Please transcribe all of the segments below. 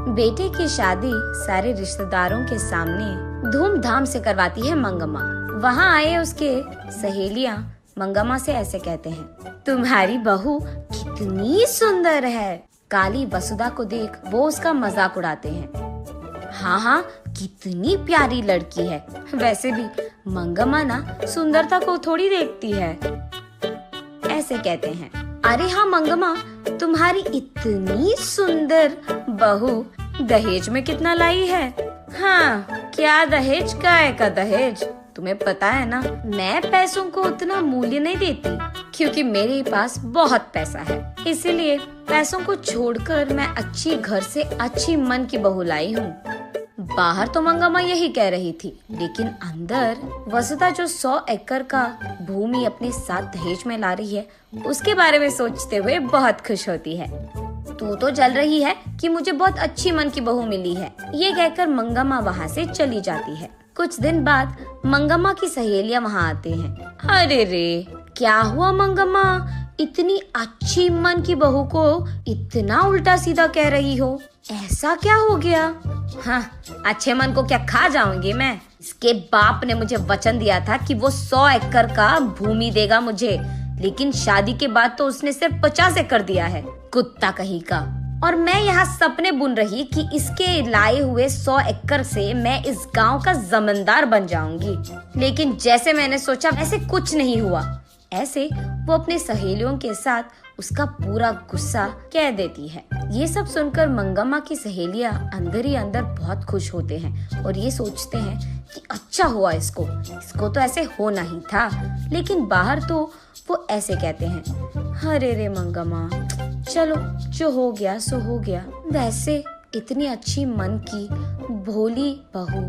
बेटे की शादी सारे रिश्तेदारों के सामने धूमधाम से करवाती है मंगम्मा। वहाँ आए उसके सहेलियाँ मंगम्मा से ऐसे कहते हैं, तुम्हारी बहू कितनी सुंदर है। काली वसुधा को देख वो उसका मजाक उड़ाते हैं। हाँ, कितनी प्यारी लड़की है। वैसे भी मंगम्मा ना सुंदरता को थोड़ी देखती है, ऐसे कहते हैं। अरे हाँ मंगम्मा, तुम्हारी इतनी सुंदर बहू दहेज में कितना लाई है? हाँ, क्या दहेज, काय का दहेज? तुम्हें पता है ना, मैं पैसों को उतना मूल्य नहीं देती क्योंकि मेरे पास बहुत पैसा है। इसीलिए पैसों को छोड़कर मैं अच्छी घर से अच्छी मन की बहू लाई हूँ। बाहर तो मंगम्मा यही कह रही थी, लेकिन अंदर वसुधा जो 100 एकड़ का भूमि अपने साथ दहेज में ला रही है, उसके बारे में सोचते हुए बहुत खुश होती है। तू तो जल रही है कि मुझे बहुत अच्छी मन की बहू मिली है, ये कहकर मंगम्मा वहाँ से चली जाती है। कुछ दिन बाद मंगम्मा की सहेलियाँ वहाँ आते हैं। अरे रे, क्या हुआ मंगम्मा, इतनी अच्छी मन की बहू को इतना उल्टा सीधा कह रही हो? ऐसा क्या हो गया? हाँ, अच्छे मन को क्या खा जाऊंगी मैं? इसके बाप ने मुझे वचन दिया था कि वो 100 एकड़ का भूमि देगा मुझे, लेकिन शादी के बाद तो उसने सिर्फ 50 एकड़ दिया है, कुत्ता कहीं का। और मैं यहाँ सपने बुन रही कि इसके लाए हुए 100 एकड़ से मैं इस गांव का जमींदार बन जाऊंगी, लेकिन जैसे मैंने सोचा वैसे कुछ नहीं हुआ। ऐसे वो अपने सहेलियों के साथ उसका पूरा गुस्सा कह देती है। ये सब सुनकर मंगम्मा की सहेलियां अंदर ही अंदर बहुत खुश होते हैं और ये सोचते हैं कि अच्छा हुआ, इसको तो ऐसे होना ही था। लेकिन बाहर तो वो ऐसे कहते हैं, अरे रे मंगम्मा, चलो जो हो गया सो हो गया। वैसे इतनी अच्छी मन की भोली बहू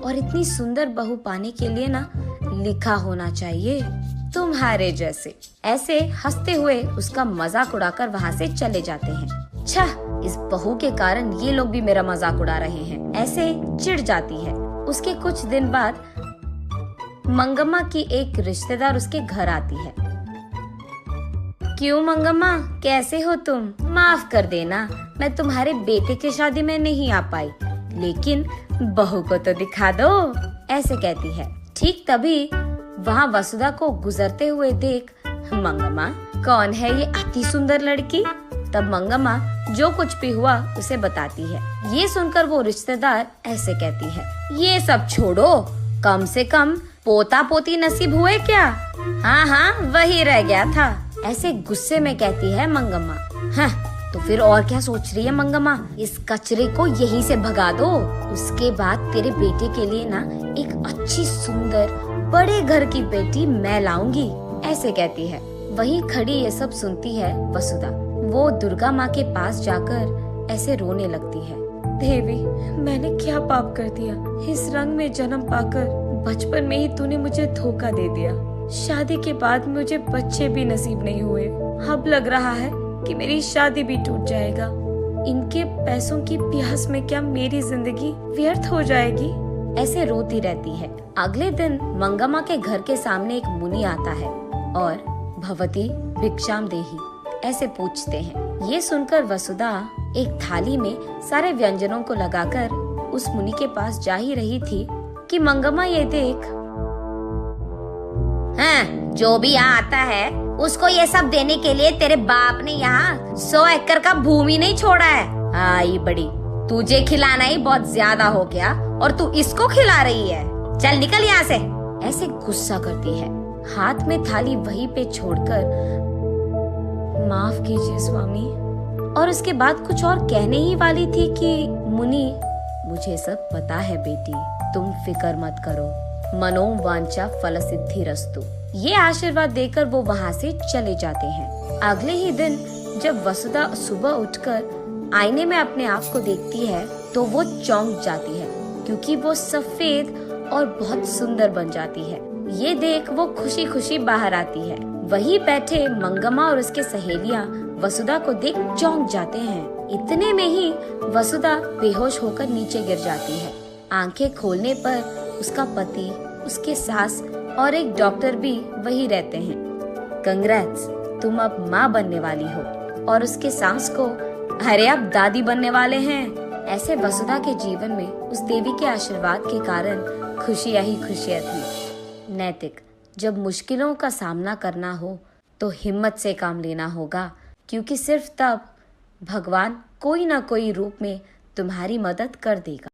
और इतनी सुंदर बहू पाने के लिए ना लिखा होना चाहिए तुम्हारे जैसे। ऐसे हंसते हुए उसका मजाक उड़ाकर वहाँ से चले जाते हैं। छा, इस बहू के कारण ये लोग भी मेरा मजाक उड़ा रहे हैं, ऐसे चिढ़ जाती है। उसके कुछ दिन बाद मंगम्मा की एक रिश्तेदार उसके घर आती है। क्यों मंगम्मा, कैसे हो तुम? माफ कर देना, मैं तुम्हारे बेटे की शादी में नहीं आ पाई, लेकिन बहू को तो दिखा दो, ऐसे कहती है। ठीक तभी वहाँ वसुधा को गुजरते हुए देख मंगम्मा, कौन है ये अति सुंदर लड़की? तब मंगम्मा जो कुछ भी हुआ उसे बताती है। ये सुनकर वो रिश्तेदार ऐसे कहती है, ये सब छोड़ो, कम से कम पोता पोती नसीब हुए क्या? हाँ, वही रह गया था, ऐसे गुस्से में कहती है मंगम्मा। हाँ, तो फिर और क्या सोच रही है मंगम्मा, इस कचरे को यहीं से भगा दो। उसके बाद तेरे बेटे के लिए ना एक अच्छी सुंदर बड़े घर की बेटी मैं लाऊंगी, ऐसे कहती है। वहीं खड़ी ये सब सुनती है वसुधा। वो दुर्गा माँ के पास जाकर ऐसे रोने लगती है। देवी, मैंने क्या पाप कर दिया? इस रंग में जन्म पाकर बचपन में ही तूने मुझे धोखा दे दिया। शादी के बाद मुझे बच्चे भी नसीब नहीं हुए। अब लग रहा है कि मेरी शादी भी टूट जाएगा। इनके पैसों की प्यास में क्या मेरी जिंदगी व्यर्थ हो जाएगी? ऐसे रोती रहती है। अगले दिन मंगम्मा के घर के सामने एक मुनि आता है और भवती भिक्षाम देही ऐसे पूछते हैं। ये सुनकर वसुधा एक थाली में सारे व्यंजनों को लगाकर उस मुनि के पास जा ही रही थी कि मंगम्मा ये देख, हाँ, जो भी यहाँ आता है उसको ये सब देने के लिए तेरे बाप ने यहाँ 100 एकड़ का भूमि नहीं छोड़ा है। आई बड़ी, तुझे खिलाना ही बहुत ज्यादा हो गया और तू इसको खिला रही है, चल निकल यहाँ से, ऐसे गुस्सा करती है। हाथ में थाली वहीं पे छोड़कर, माफ कीजिए स्वामी, और उसके बाद कुछ और कहने ही वाली थी कि मुनि, मुझे सब पता है बेटी, तुम फिक्र मत करो, मनोवांछा फल सिद्धिरस्तु। ये आशीर्वाद देकर वो वहाँ से चले जाते हैं। अगले ही दिन जब वसुधा सुबह उठकर आईने में अपने आप को देखती है तो वो चौंक जाती है, क्योंकि वो सफेद और बहुत सुंदर बन जाती है। ये देख वो खुशी खुशी बाहर आती है। वहीं बैठे मंगम्मा और उसके सहेलियां वसुधा को देख चौंक जाते हैं। इतने में ही वसुधा बेहोश होकर नीचे गिर जाती है। आंखें खोलने पर उसका पति, उसके सास और एक डॉक्टर भी वही रहते हैं। कंग्रेट्स, तुम अब माँ बनने वाली हो। और उसके सास को, अरे अब दादी बनने वाले हैं। ऐसे वसुधा के जीवन में उस देवी के आशीर्वाद के कारण खुशियां ही खुशियां थी। नैतिक, जब मुश्किलों का सामना करना हो तो हिम्मत से काम लेना होगा, क्योंकि सिर्फ तब भगवान कोई ना कोई रूप में तुम्हारी मदद कर देगा।